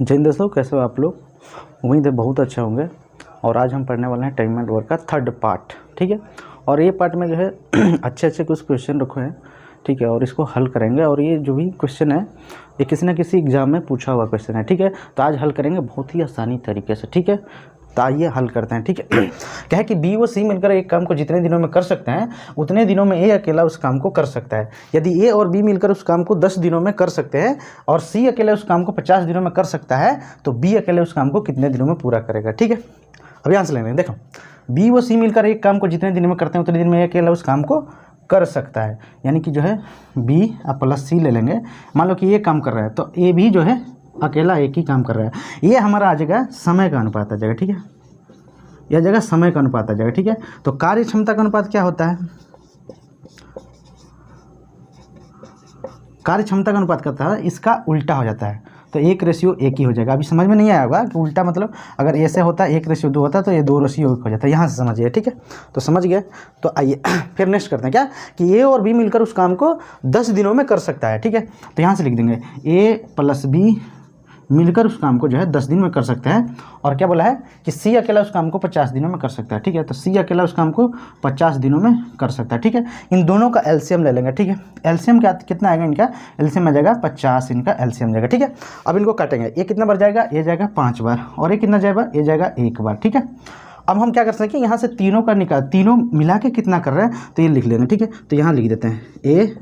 जय हिंद दोस्तों, कैसे हो आप लोग। उम्मीद है बहुत अच्छे होंगे। और आज हम पढ़ने वाले हैं टाइम एंड वर्क का थर्ड पार्ट, ठीक है। और ये पार्ट में जो है अच्छे अच्छे कुछ क्वेश्चन रखे हैं, ठीक है, और इसको हल करेंगे। और ये जो भी क्वेश्चन है ये किसी न किसी एग्जाम में पूछा हुआ क्वेश्चन है, ठीक है। तो आज हल करेंगे बहुत ही आसानी तरीके से, ठीक है। तो आइए हल करते हैं, ठीक है। क्या है कि बी व सी मिलकर एक काम को जितने दिनों में कर सकते हैं उतने दिनों में ए अकेला उस काम को कर सकता है। यदि ए और बी मिलकर उस काम को 10 दिनों में कर सकते हैं और सी अकेले उस काम को 50 दिनों में कर सकता है, तो बी अकेले उस काम को कितने दिनों में पूरा करेगा, ठीक है। अभी आंसर लेंगे। देखो, बी व सी मिलकर एक काम को जितने दिनों में करते हैं उतने दिन में ए अकेला उस काम को कर सकता है। यानी कि जो है बी प्लस सी ले लेंगे। मान लो कि ये काम कर रहा है तो ए भी जो है अकेला एक ही काम कर रहा है। ये हमारा आ जाएगा समय का अनुपात आ जाएगा, ठीक है। यह जगह समय का अनुपात आ जाएगा, ठीक है। तो कार्य क्षमता का अनुपात क्या होता है? कार्य क्षमता का अनुपात करता है इसका उल्टा हो जाता है, तो 1:1 ही हो जाएगा। अभी समझ में नहीं आया होगा कि उल्टा मतलब अगर ऐसे होता है 1:2 होता है तो ये 2:1 हो जाता है। यहाँ से समझिए, ठीक है। तो समझ गए। तो आइए फिर नेक्स्ट करते हैं क्या कि ए और बी मिलकर उस काम को 10 दिनों में कर सकता है, ठीक है। तो यहाँ से लिख देंगे ए प्लस बी मिलकर उस काम को जो है 10 दिन में कर सकते हैं। और क्या बोला है कि सी अकेला उस काम को 50 दिनों में कर सकता है, ठीक है। तो सी अकेला उस काम को 50 दिनों में कर सकता है, ठीक है। इन दोनों का एलसीएम ले लेंगे, ठीक है। एलसीएम क्या कितना आएगा इनका? एलसीएम आ जाएगा 50, इनका एलसीएम जाएगा, ठीक है। अब इनको काटेंगे। ये कितना बार जाएगा? ये जाएगा 5 बार। और ये कितना जाएगा? ये जाएगा 1 बार, ठीक है। अब हम क्या कर सकते हैं, यहाँ से तीनों का निकाल, तीनों मिला के कितना कर रहे हैं तो ये लिख लेंगे, ठीक है। तो यहाँ लिख देते हैं ए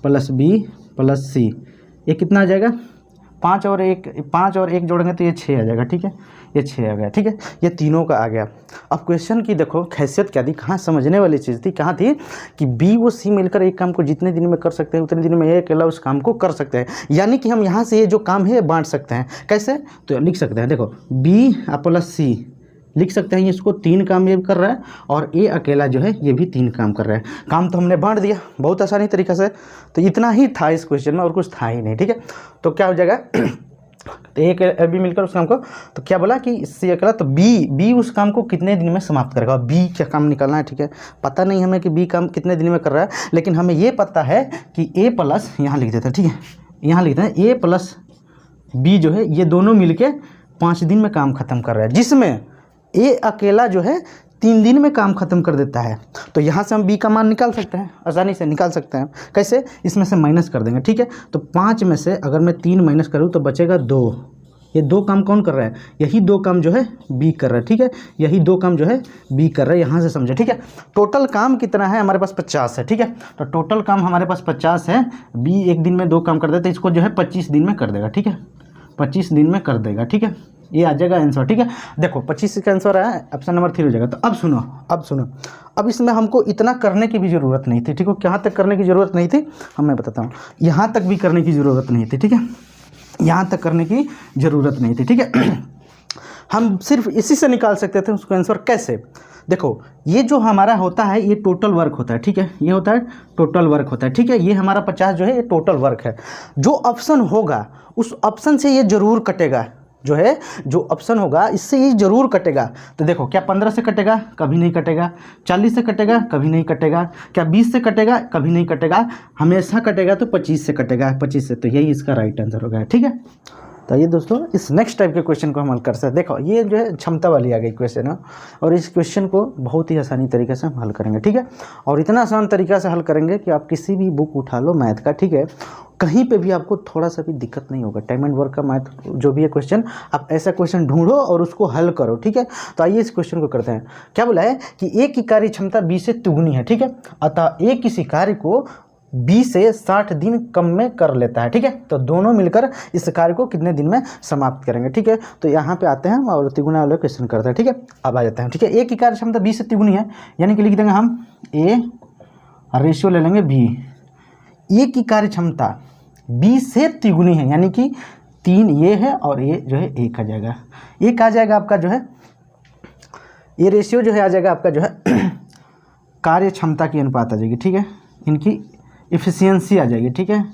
प्लस बी प्लस सी। ये कितना आ जाएगा? 5 और 1 जोड़ेंगे तो ये 6 आ जाएगा, ठीक है। ये 6 आ गया, ठीक है। ये तीनों का आ गया। अब क्वेश्चन की देखो खैसियत क्या थी, कहाँ समझने वाली चीज़ थी, कहाँ थी कि बी व सी मिलकर एक काम को जितने दिन में कर सकते हैं उतने दिन में ए अकेला उस काम को कर सकते हैं। यानी कि हम यहाँ से ये जो काम है बांट सकते हैं। कैसे? तो लिख सकते हैं, देखो बी प्लस सी लिख सकते हैं। इसको 3 काम ये कर रहा है और ए अकेला जो है ये भी 3 काम कर रहा है। काम तो हमने बांट दिया बहुत आसानी तरीके से। तो इतना ही था इस क्वेश्चन में और कुछ था ही नहीं, ठीक है। तो क्या हो जाएगा तो ए बी मिलकर उस काम को, तो क्या बोला कि सी अकेला, तो बी उस काम को कितने दिन में समाप्त करेगा। बी क्या काम निकालना है, ठीक है। पता नहीं हमें कि बी काम कितने दिन में कर रहा है, लेकिन हमें ये पता है कि ए प्लस, यहाँ लिख देते हैं, ठीक है। यहाँ लिखते हैं ए प्लस बी जो है ये दोनों मिलके 5 दिन में काम खत्म कर रहा है, जिसमें ए अकेला जो है 3 दिन में काम खत्म कर देता है। तो यहाँ से हम बी का मान निकाल सकते हैं, आसानी से निकाल सकते हैं। कैसे? इसमें से माइनस कर देंगे, ठीक है। तो 5 में से अगर मैं 3 माइनस करूँ तो बचेगा 2। ये 2 काम कौन कर रहा है? यही 2 काम जो है बी कर रहा है, ठीक है। यही 2 काम जो है बी कर रहा है, यहाँ से समझे, ठीक है। टोटल काम कितना है हमारे पास? 50 है, ठीक है। तो टोटल काम हमारे पास 50 है। बी एक दिन में 2 काम कर देता है, इसको जो है 25 दिन में कर देगा, ठीक है। 25 दिन में कर देगा, ठीक है। ये आ जाएगा आंसर, ठीक है। देखो 25 का आंसर आया, ऑप्शन नंबर 3 हो जाएगा। तो अब सुनो, अब इसमें हमको इतना करने की भी ज़रूरत नहीं थी, ठीक है। कहाँ तक करने की ज़रूरत नहीं थी हम मैं बताता हूँ। यहाँ तक भी करने की ज़रूरत नहीं थी, ठीक है। यहाँ तक करने की ज़रूरत नहीं थी, ठीक है। हम सिर्फ इसी से निकाल सकते थे उसका आंसर। कैसे? देखो, ये जो हमारा होता है ये टोटल वर्क होता है, ठीक है। ये होता है टोटल वर्क होता है, ठीक है। ये हमारा 50 जो है ये टोटल वर्क है। जो ऑप्शन होगा उस ऑप्शन से ये जरूर कटेगा, जो है जो ऑप्शन होगा इससे ये जरूर कटेगा। तो देखो, क्या 15 से कटेगा? कभी नहीं कटेगा। 40 से कटेगा? कभी नहीं कटेगा। क्या 20 से कटेगा? कभी नहीं कटेगा। हमेशा कटेगा तो 25 से कटेगा, 25 से। तो यही इसका राइट आंसर होगा, ठीक है। तो ये दोस्तों इस नेक्स्ट टाइप के क्वेश्चन को हम हल कर सकते हैं। देखो ये जो है क्षमता वाली आ गई क्वेश्चन है, और इस क्वेश्चन को बहुत ही आसानी तरीके से हम हल करेंगे, ठीक है। और इतना आसान तरीका से हल करेंगे कि आप किसी भी बुक उठा लो मैथ का, ठीक है, कहीं पे भी आपको थोड़ा सा भी दिक्कत नहीं होगा। टाइम एंड वर्क का मैथ जो भी है क्वेश्चन, आप ऐसा क्वेश्चन ढूंढो और उसको हल करो, ठीक है। तो आइए इस क्वेश्चन को करते हैं। क्या बोला है कि ए की कार्य क्षमता 20 से दुगुनी है, ठीक है। अतः ए किसी कार्य को 20 से 60 दिन कम में कर लेता है, ठीक है। तो दोनों मिलकर इस कार्य को कितने दिन में समाप्त करेंगे, ठीक है। तो यहाँ पे आते हैं और तिगुना वाला क्वेश्चन करते हैं, ठीक है। अब आ जाते हैं, ठीक है। ए की कार्य क्षमता 20 से तिगुनी है, यानी कि लिख देंगे हम ए रेशियो ले लेंगे बी। ए की कार्य क्षमता 20 से तिगुनी है, यानी कि 3 ये है और ये जो है 1 आ जाएगा। 1 आ जाएगा आपका जो है ये रेशियो जो है आ जाएगा आपका जो है कार्य क्षमता की अनुपात आ जाएगी, ठीक है। इनकी इफिशियंसी आ जाएगी, ठीक है।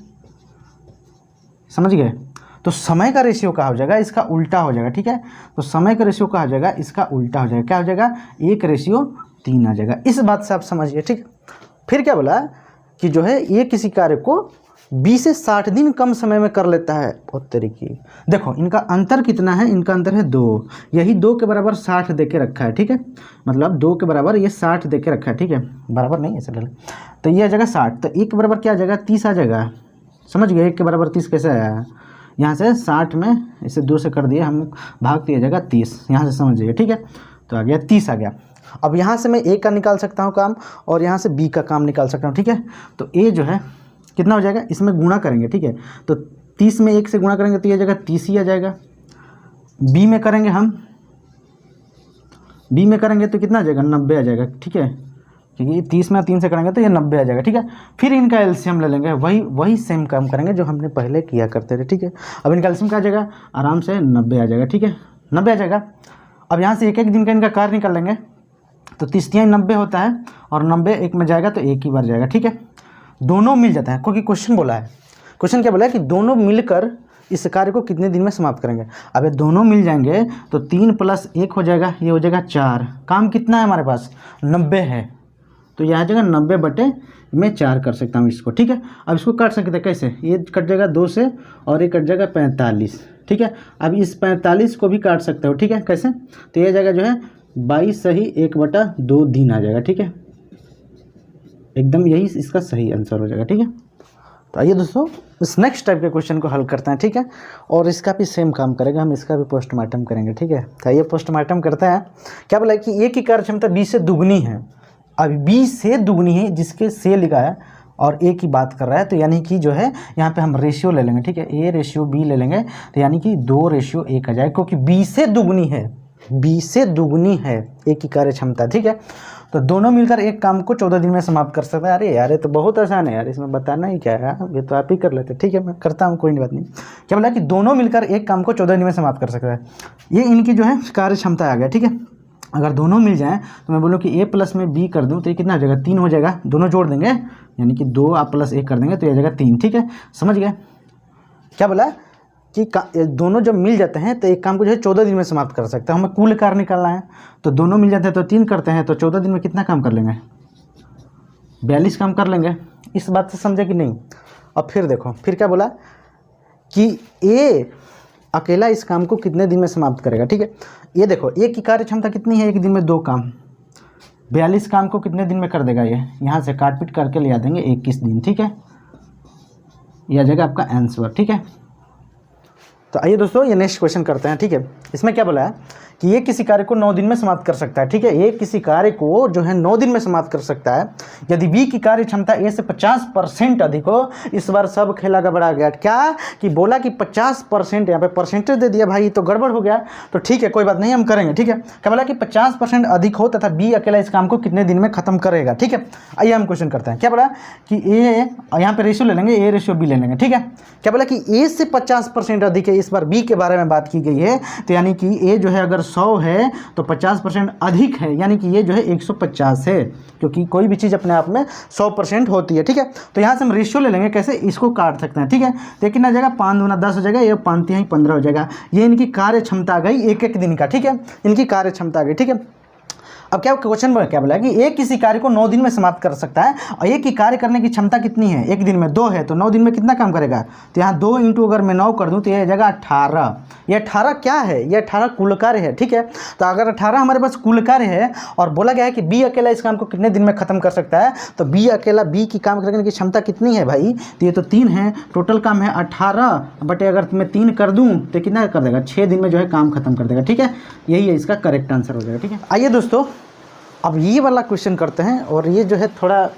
समझ गए? तो समय का रेशियो क्या हो जाएगा? इसका उल्टा हो जाएगा, ठीक है। तो समय का रेशियो क्या हो जाएगा? इसका उल्टा हो जाएगा। क्या हो जाएगा? 1:3 आ जाएगा। इस बात से आप समझिए, ठीक। फिर क्या बोला कि जो है ये किसी कार्य को बी से 60 दिन कम समय में कर लेता है। बहुत तरीके, देखो इनका अंतर कितना है, इनका अंतर है 2, यही 2 के बराबर 60 दे के रखा है, ठीक है, मतलब 2 के बराबर ये 60 दे के रखा है, ठीक है, बराबर नहीं ऐसे ले, तो ये आ जाएगा 60, तो 1 के बराबर क्या आ जाएगा 30 आ जाएगा। समझ गए 1 के बराबर 30 कैसे आया, यहाँ से 60 में इसे 2 से कर दिए हम, भाग दिया जाएगा 30, यहाँ से समझिए, ठीक है, तो आ गया 30 आ गया। अब यहाँ से मैं ए का निकाल सकता हूँ काम और यहाँ से बी का काम निकाल सकता हूँ, ठीक है, तो ए जो है कितना हो जाएगा, इसमें गुणा करेंगे, ठीक है, तो 30 में 1 से गुणा करेंगे तो ये जगह 30 ही आ जाएगा। बी में करेंगे हम, बी में करेंगे तो कितना आ जाएगा 90 आ जाएगा, ठीक है, क्योंकि 30 में 3 से करेंगे तो ये 90 आ जाएगा, ठीक है। फिर इनका एलसीएम ले लेंगे, वही सेम काम करेंगे जो हमने पहले किया करते थे, ठीक है। अब इनका एलसीएम क्या आ जाएगा, आराम से 90 आ जाएगा, ठीक है, 90 आ जाएगा। अब यहाँ से एक एक दिन का इनका कार्य निकाल लेंगे, तो 30 90 होता है और 90 एक में जाएगा तो एक ही बार जाएगा, ठीक है। दोनों मिल जाता है, क्योंकि क्वेश्चन बोला है, क्वेश्चन क्या बोला है कि दोनों मिलकर इस कार्य को कितने दिन में समाप्त करेंगे। अब ये दोनों मिल जाएंगे तो 3 + 1 हो जाएगा, ये हो जाएगा 4। काम कितना है हमारे पास 90 है, तो यह आ जाएगा 90/4 कर सकता हूँ इसको, ठीक है। अब इसको काट सकते हैं कैसे, ये कट जाएगा 2 से और ये कट जाएगा 45, ठीक है। अब इस 45 को भी काट सकते हो, ठीक है, कैसे, तो ये जाएगा जो है 22 सही 1/2 दिन आ जाएगा, ठीक है, एकदम यही इसका सही आंसर हो जाएगा, ठीक है। तो आइए दोस्तों इस नेक्स्ट टाइप के क्वेश्चन को हल करते हैं, ठीक है, और इसका भी सेम काम करेगा, हम इसका भी पोस्टमार्टम करेंगे, ठीक है। तो आइए पोस्टमार्टम करते हैं। क्या बोला है कि ए की कार्य क्षमता बी से दुगनी है। अब बी से दुगनी है, जिसके से लिखा है और ए की बात कर रहा है, तो यानी कि जो है यहाँ पे हम रेशियो ले लेंगे, ठीक है, A/B ले लेंगे, तो यानी कि 2:1 आ जाएगा, क्योंकि बी से दुगनी है, बी से दुगनी है ए की कार्य क्षमता, ठीक है। तो दोनों मिलकर एक काम को 14 दिन में समाप्त कर सकते हैं। अरे यार ये तो बहुत आसान है यार, इसमें बताना ही क्या है, ये तो आप ही कर लेते, ठीक है, मैं करता हूँ, कोई बात नहीं। क्या बोला कि दोनों मिलकर एक काम को 14 दिन में समाप्त कर सकता है, ये इनकी जो है कार्य क्षमता आ गया, ठीक है। अगर दोनों मिल जाएँ तो मैं बोलूँ कि A + में B कर दूँ तो ये कितना हो जाएगा 3 हो जाएगा, दोनों जोड़ देंगे यानी कि 2 आप +1 कर देंगे तो ये जाएगा 3, ठीक है, समझ गए। क्या बोला कि दोनों जब मिल जाते हैं तो एक काम को जो है 14 दिन में समाप्त कर सकते हैं। हमें कुल कार्य निकालना है, तो दोनों मिल जाते हैं तो 3 करते हैं, तो 14 दिन में कितना काम कर लेंगे 42 काम कर लेंगे। इस बात से समझे कि नहीं। अब फिर देखो, फिर क्या बोला कि ए अकेला इस काम को कितने दिन में समाप्त करेगा, ठीक है। ये देखो ए की कार्य क्षमता कितनी है, एक दिन में 2 काम, 42 काम को कितने दिन में कर देगा, ये यहाँ से काट पीट करके ले आ देंगे 21 दिन, ठीक है, यह आ जाएगा आपका आंसर, ठीक है। तो आइए दोस्तों ये नेक्स्ट क्वेश्चन करते हैं, ठीक है। इसमें क्या बोला है कि ये किसी कार्य को 9 दिन में समाप्त कर सकता है, ठीक है, ये किसी कार्य को जो है 9 दिन में समाप्त कर सकता है यदि बी की कार्य क्षमता ए से 50% अधिक हो। इस बार सब खेला गड़बड़ा गया, क्या कि बोला कि 50%, यहाँ पे परसेंटेज दे दिया भाई, तो गड़बड़ हो गया। तो ठीक है कोई बात नहीं, हम करेंगे, ठीक है। क्या बोला कि 50% अधिक हो तथा बी अकेला इस काम को कितने दिन में खत्म करेगा, ठीक है। आइए हम क्वेश्चन करते हैं। क्या बोला कि ए, यहाँ पे रेशियो ले लेंगे, A/B ले लेंगे, ठीक है। क्या बोला कि ए से 50% अधिक है, इस बार बी के बारे में बात की गई है, तो यानी कि ए जो है अगर 100 है तो 50% अधिक है, यानी कि ये जो है 150 है, क्योंकि कोई भी चीज़ अपने आप में 100% होती है, ठीक है। तो यहाँ से हम रेशियो ले लेंगे, कैसे, इसको काट सकते हैं, ठीक है। तो कितना आ जाएगा 5 दूना 10 हो जाएगा, ये 5 तिहाई 15 हो जाएगा। ये इनकी कार्य क्षमता आ गई एक दिन का, ठीक है, इनकी कार्य क्षमता आ गई, ठीक है। अब क्या क्वेश्चन क्या बोला कि एक किसी कार्य को 9 दिन में समाप्त कर सकता है और एक की कार्य करने की क्षमता कितनी है, एक दिन में 2 है, तो 9 दिन में कितना काम करेगा, तो यहाँ 2 × अगर मैं 9 कर दूँ तो यह जगह 18। ये 18 क्या है, ये 18 कुल कार्य है, ठीक है। तो अगर 18 हमारे पास कुल कार्य है और बोला गया है कि बी अकेला इस काम को कितने दिन में खत्म कर सकता है, तो बी अकेला बी की काम करने की क्षमता कितनी है भाई, तो ये तो 3 है, टोटल काम है 18 बटे अगर मैं 3 कर दूँ तो कितना कर देगा 6 दिन में जो है काम खत्म कर देगा, ठीक है। यही है इसका करेक्ट आंसर हो जाएगा, ठीक है। आइए दोस्तों अब ये वाला क्वेश्चन करते हैं, और ये जो है थोड़ा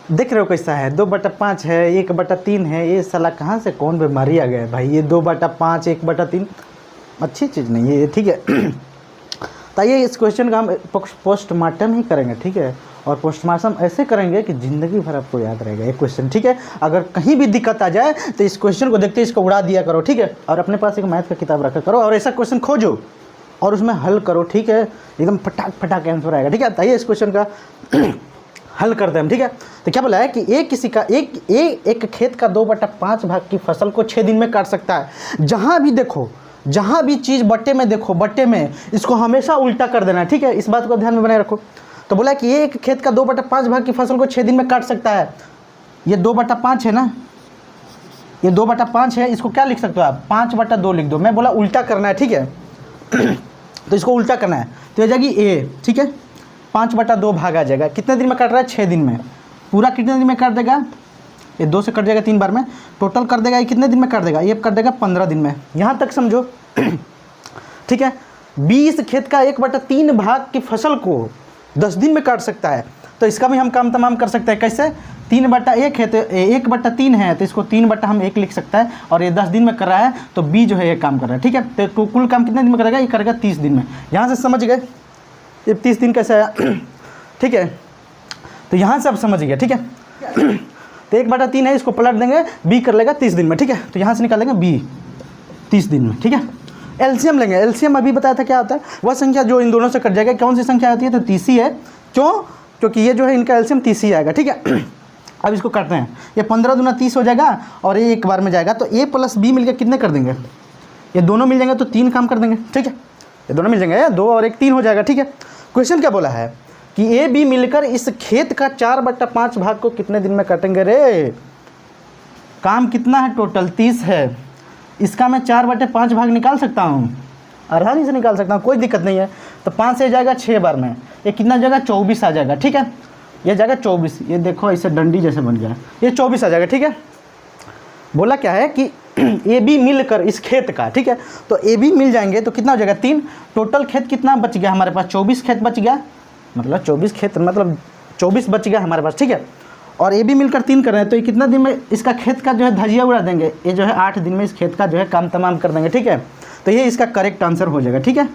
देख रहे हो कैसा है, 2/5 है, 1/3 है, ये साला कहाँ से कौन बीमारी आ गया है भाई, ये 2/5 1/3 अच्छी चीज़ नहीं है ये, ठीक है। तो ये इस क्वेश्चन का हम पोस्टमार्टम ही करेंगे, ठीक है, और पोस्टमार्टम ऐसे करेंगे कि ज़िंदगी भर आपको याद रहेगा ये क्वेश्चन, ठीक है। अगर कहीं भी दिक्कत आ जाए तो इस क्वेश्चन को देखते इसको उड़ा दिया करो, ठीक है, और अपने पास एक मैथ का किताब रखा करो और ऐसा क्वेश्चन खोजो और उसमें हल करो, ठीक है, एकदम फटाक आंसर आएगा, ठीक है। आइए इस क्वेश्चन का हल करते हैं हम, ठीक है। तो क्या बोला है कि एक खेत का 2/5 भाग की फसल को 6 दिन में काट सकता है। जहाँ भी देखो, जहाँ भी चीज़ बट्टे में देखो, बट्टे में इसको हमेशा उल्टा कर देना है, ठीक है, इस बात को ध्यान में बनाए रखो। तो बोला कि एक खेत का 2/5 भाग की फसल को 6 दिन में काट सकता है, ये 2/5 है ना, ये 2/5 है, इसको क्या लिख सकते हो आप 5/2 लिख दो। मैं बोला उल्टा करना है, ठीक है तो इसको उल्टा करना है तो ये जाएगी ए, ठीक है 5/2 भाग आ जाएगा। कितने दिन में कट रहा है 6 दिन में। पूरा कितने दिन में काट देगा, ये 2 से कट जाएगा 3 बार में, टोटल कर देगा ये कितने दिन में काट देगा, ये कर देगा 15 दिन में। यहाँ तक समझो ठीक है। 20 खेत का 1/3 भाग की फसल को 10 दिन में काट सकता है, तो इसका भी हम काम तमाम कर सकते हैं। कैसे, 3/1 है तो 1/3 है, तो इसको 3/1 लिख सकता है, और ये 10 दिन में कर रहा है तो बी जो है ये काम कर रहा है, ठीक है। तो कुल काम कितने दिन में करेगा, ये करेगा 30 दिन में। यहाँ से समझ गए ये 30 दिन कैसे आया ठीक है, तो यहाँ से आप समझ गए, ठीक है तो 1/3 है, इसको पलट देंगे, बी कर लेगा 30 दिन में, ठीक है। तो यहाँ से निकालेंगे बी 30 दिन में, ठीक है। एलसीएम लेंगे, एलसीएम अभी बताया था क्या होता है, वह संख्या जो इन दोनों से कट जाएगा। कौन सी संख्या आती है, तो 30 है। क्यों, क्योंकि ये जो है इनका एलसीएम 30 ही आएगा, ठीक है अब इसको करते हैं, ये 15 दूना 30 हो जाएगा और ये एक बार में जाएगा, तो ए प्लस बी मिलकर कितने कर देंगे, ये दोनों मिल जाएंगे तो 3 काम कर देंगे, ठीक है। ये दोनों मिल जाएंगे, 2 और 1 3 हो जाएगा, ठीक है। क्वेश्चन क्या बोला है कि ए बी मिलकर इस खेत का 4/5 भाग को कितने दिन में काटेंगे रे। काम कितना है, टोटल 30 है, इसका मैं 4/5 भाग निकाल सकता हूँ, आसानी से निकाल सकता हूँ, कोई दिक्कत नहीं है। तो 5 से जाएगा 6 बार में, ये कितना जाएगा 24 आ जाएगा, ठीक है। ये जाएगा 24, ये देखो ऐसे डंडी जैसे बन गया, ये 24 आ जाएगा, ठीक है। बोला क्या है कि ए बी मिलकर इस खेत का, ठीक है, तो ए बी मिल जाएंगे तो कितना हो जाएगा 3। टोटल खेत कितना बच गया हमारे पास, 24 खेत बच गया, मतलब 24 खेत मतलब 24 बच गया हमारे पास, ठीक है। और ए बी मिलकर 3 कर रहे हैं, तो ये कितना दिन में इसका खेत का जो है धजिया उड़ा देंगे, ये जो है 8 दिन में इस खेत का जो है काम तमाम कर देंगे, ठीक है। तो ये इसका करेक्ट आंसर हो जाएगा, ठीक है।